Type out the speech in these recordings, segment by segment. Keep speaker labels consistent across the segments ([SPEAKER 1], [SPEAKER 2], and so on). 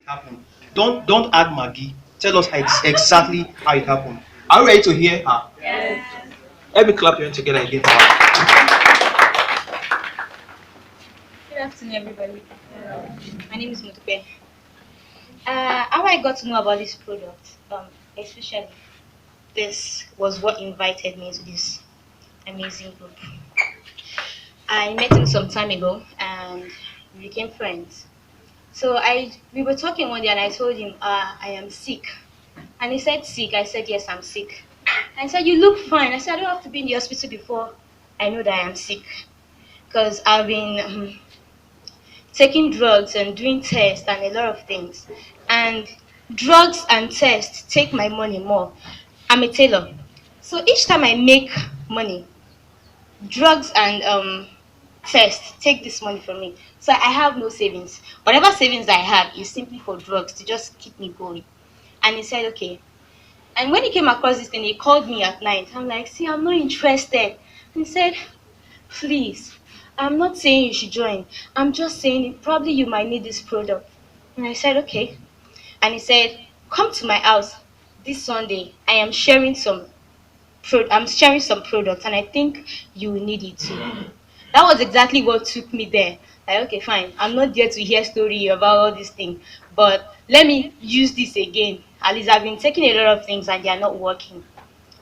[SPEAKER 1] happened. Don't add Maggie. Tell us exactly how it happened. Are you ready to hear her? Let me clap your hands together again for her.
[SPEAKER 2] Good afternoon, everybody. My name is Mutupe. How I got to know about this product, especially this was what invited me to this amazing group. I met him some time ago, and we became friends. So we were talking one day, and I told him, I am sick, and he said sick. I said yes, I'm sick. And he said you look fine. I said I don't have to be in the hospital before I know that I am sick, because I've been taking drugs and doing tests and a lot of things. And drugs and tests take my money more. I'm a tailor. So each time I make money, drugs and tests take this money from me. So I have no savings. Whatever savings I have is simply for drugs to just keep me going. And he said, okay. And when he came across this thing, he called me at night. I'm like, see, I'm not interested. And he said, please, I'm not saying you should join. I'm just saying probably you might need this product. And I said, okay. And he said, come to my house this Sunday. I'm sharing some products and I think you will need it too. That was exactly what took me there. Like, okay, fine. I'm not there to hear story about all these things. But let me use this again. At least I've been taking a lot of things and they are not working.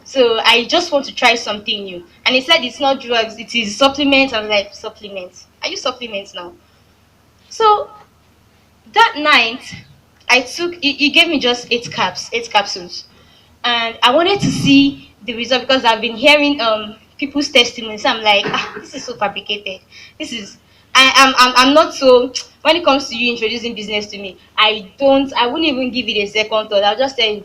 [SPEAKER 2] So I just want to try something new. And he said it's not drugs, it is supplements. I was like, supplements? Are you supplements now? So that night, he gave me just eight capsules. And I wanted to see the result because I've been hearing people's testimonies. So I'm like, this is so fabricated. This is I'm not so when it comes to you introducing business to me, I wouldn't even give it a second thought. I'll just say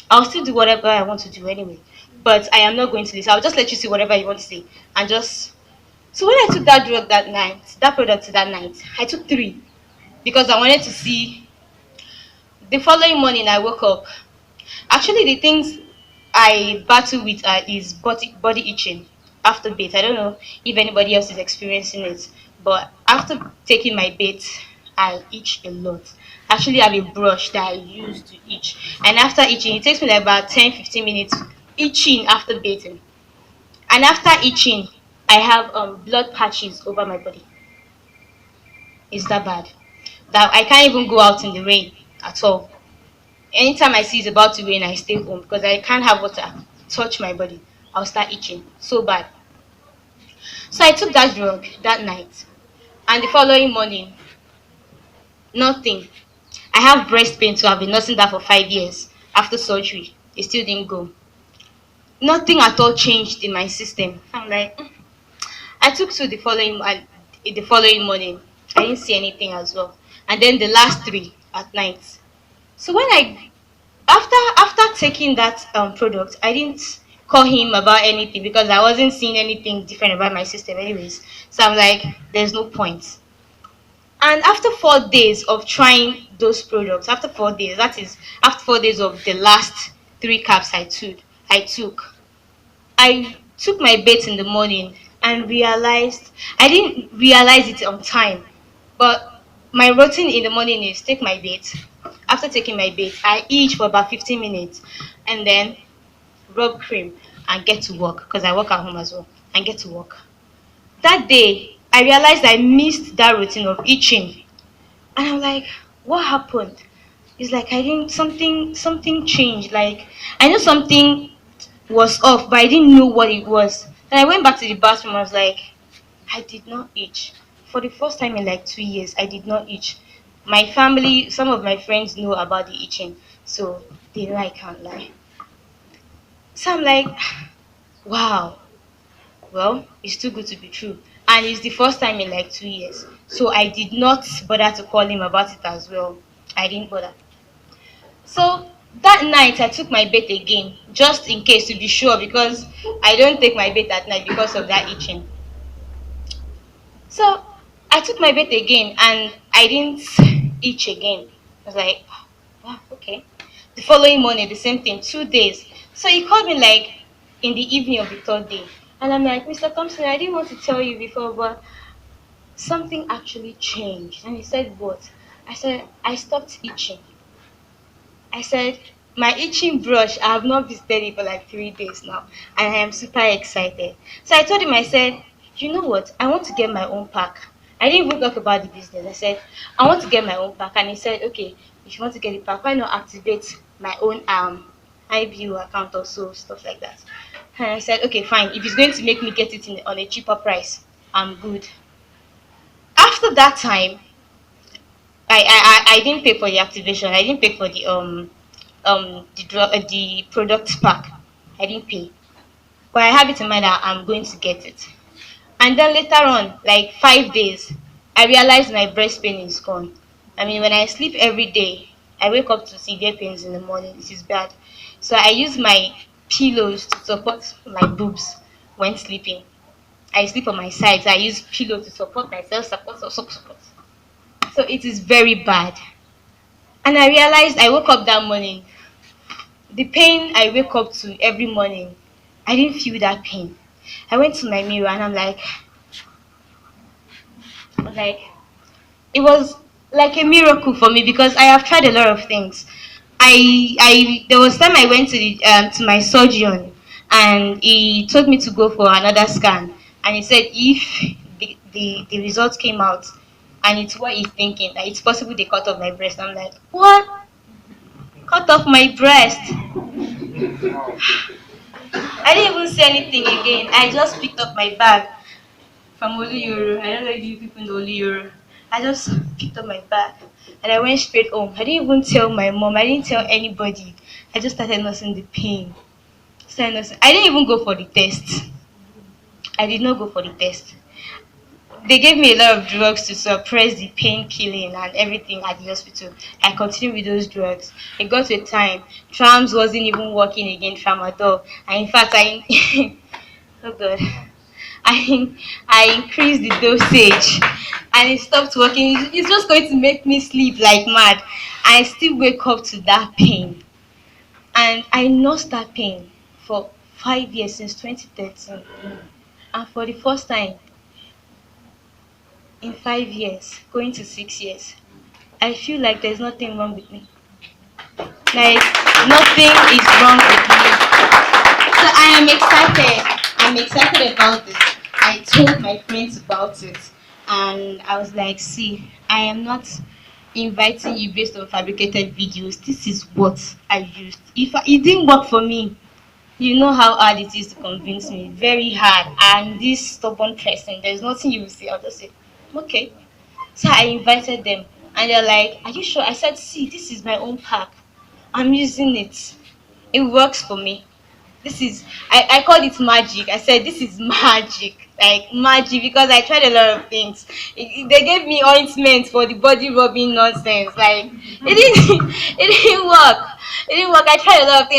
[SPEAKER 2] I'll still do whatever I want to do anyway. But I am not going to this. I'll just let you see whatever you want to see. And just so when I took that drug that night, that product that night, I took three because I wanted to see. The following morning I woke up. Actually the things I battle with is body itching after bath. I don't know if anybody else is experiencing it, but after taking my bath, I itch a lot. Actually, I have a brush that I use to itch, and after itching, it takes me like about 10-15 minutes itching after bathing. And after itching, I have blood patches over my body. It's that bad that I can't even go out in the rain at all. Anytime I see it's about to rain, I stay home because I can't have water touch my body. I'll start itching so bad. So I took that drug that night, and the following morning, nothing. I have breast pain, so I've been nursing that for 5 years. After surgery, it still didn't go. Nothing at all changed in my system. I'm like, I took to the following morning. I didn't see anything as well, and then the last three at night. So when I after taking that product, I didn't call him about anything because I wasn't seeing anything different about my system anyways. So I'm like, there's no point. And after 4 days of trying those products, after 4 days, that is after 4 days of the last three caps I took my bath in the morning and realized I didn't realize it on time. But my routine in the morning is take my bath. After taking my bath, I eat for about 15 minutes and then rub cream and get to work because I work at home as well and get to work. That day, I realized I missed that routine of itching. And I'm like, what happened? It's like I didn't something changed. Like I know something was off, but I didn't know what it was. And I went back to the bathroom. I was like, I did not itch. For the first time in like 2 years, I did not itch. My family, some of my friends know about the itching, so they know I can't lie. So I'm like, wow, well, it's too good to be true. And it's the first time in like 2 years. So I did not bother to call him about it as well. I didn't bother. So that night I took my bait again, just in case to be sure, because I don't take my bait at night because of that itching. So I took my bait again and I didn't itch again. I was like, wow, okay. The following morning, the same thing, 2 days. So he called me like in the evening of the third day. And I'm like, Mr. Thompson, I didn't want to tell you before, but something actually changed. And he said, what? I said, I stopped itching. I said, my itching brush, I have not visited it for like 3 days now, and I am super excited. So I told him, I said, you know what? I want to get my own pack. I didn't even talk about the business. I said, I want to get my own pack. And he said, okay, if you want to get the pack, why not activate my own IBU account or so, stuff like that. And I said, okay, fine. If it's going to make me get it on a cheaper price, I'm good. After that time, I didn't pay for the activation. I didn't pay for the product pack. I didn't pay, but I have it in mind that I'm going to get it. And then later on, like 5 days, I realized my breast pain is gone. I mean, when I sleep every day, I wake up to severe pains in the morning. This is bad. So I use my pillows to support my boobs when sleeping. I sleep on my sides. I use pillow to support myself, support. So it is very bad. And I realized I woke up that morning. The pain I wake up to every morning, I didn't feel that pain. I went to my mirror and I'm like, it was like a miracle for me because I have tried a lot of things. There was time I went to my surgeon and he told me to go for another scan, and he said if the results came out and it's what he's thinking that it's possible they cut off my breast. I'm like, what? Cut off my breast? I didn't even say anything again. I just picked up my bag from Oluyoro. I don't know if you people know Oluyoro. I just picked up my bag and I went straight home. I didn't even tell my mom. I didn't tell anybody. I just started nursing the pain. Started nursing. I didn't even go for the test. I did not go for the test. They gave me a lot of drugs to suppress the pain killing and everything at the hospital. I continued with those drugs. It got to a time trams wasn't even working again, tramadol. And in fact oh god. I I increased the dosage and it stopped working. It's just going to make me sleep like mad. I still wake up to that pain. And I nursed that pain for 5 years since 2013. And for the first time in 5 years, going to 6 years, I feel like there's nothing wrong with me. Like nothing is wrong with me. So I am excited. I'm excited about this. I told my friends about it, and I was like, "See, I am not inviting you based on fabricated videos. This is what I used. If it didn't work for me, you know how hard it is to convince me. Very hard. And this stubborn person, there's nothing you will say. I'll just say, okay." So I invited them, and they're like, "Are you sure?" I said, "See, this is my own pack. I'm using it. It works for me. This is I called it magic. I said this is magic, like magic, because I tried a lot of things. They gave me ointment for the body rubbing nonsense. Like it didn't it didn't work. It didn't work. I tried a lot of things.